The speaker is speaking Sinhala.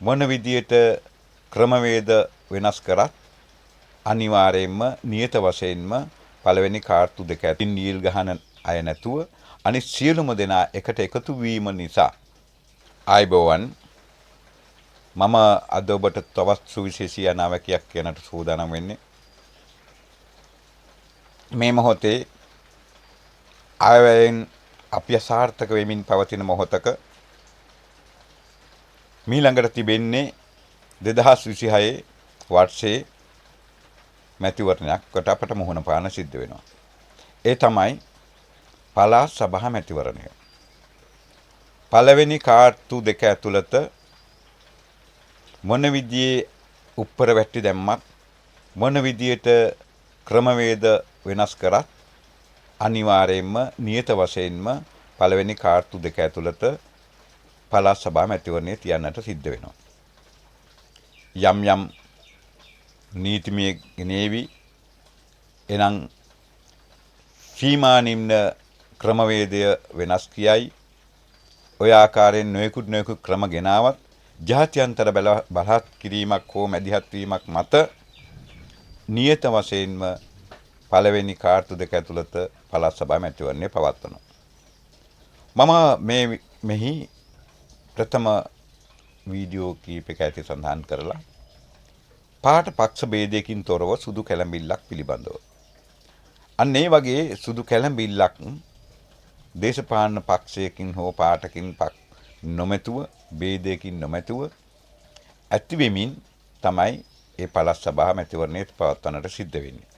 මොන විදියට ක්‍රමවේද වෙනස් කරත් අනිවාර්යයෙන්ම නියත වශයෙන්ම පළවෙනි කාර්තු දෙක ඇතින් නිල් ගහන අය නැතුව අනිත් සියලුම දෙනා එකට එකතු වීම නිසා ආයිබෝවන් මම අද ඔබට තවත් සුවිශේෂී අනාවැකියක් කියනට සූදානම් වෙන්නේ මේ මොහොතේ ආයවෙන් අපි සාර්ථක වෙමින් පවතින මොහොතක මීළඟට තිබෙන්නේ 2026 වර්ෂයේ මැතිවරණයකට අපට මුහුණ පාන සිද්ධ වෙනවා. ඒ තමයි පළාත් සභා මැතිවරණය. පළවෙනි කාර්තු දෙක ඇතුළත මොන විදිහේ උඩර වැටි දැම්මත් මොන විදියට ක්‍රමවේද වෙනස් කරත් අනිවාර්යයෙන්ම නියත වශයෙන්ම පළවෙනි කාර්තු දෙක ඇතුළත පළාත් සභා මැතිවරණය තියන්නට සිද්ධ වෙනවා. යම් යම් නීතිමය ගෙනේවි එනම් සීමා නිම්න ක්‍රමවේදය වෙනස් කියයි ඔය ආකාරයෙන් නොයෙකුත් ක්‍රම ගෙනාවත් ජාත්‍යන්තර බලහත් කිරීමක් හෝ මැදිහත් වීමක් මත නියත වශයෙන්ම පළවෙනි කාර්තු දෙක ඇතුළත පළාත් සභා මැතිවරණය පවත්වනවා. මම මෙහි ප්‍රථම වීඩියෝ කීපයක ඇති සඳහන් කරලා පාට පක්ෂ ભેදයකින් තොරව සුදු කැළඹිල්ලක් පිළිබඳව. අන්න ඒ වගේ සුදු කැළඹිල්ලක් දේශපාලන පක්ෂයකින් හෝ පාටකින් නොමැතුව ભેදයකින් නොමැතුව ඇති වෙමින් තමයි ඒ පළාත් සභා මැතිවරණය පවත්වන්නට සිද්ධ වෙන්නේ.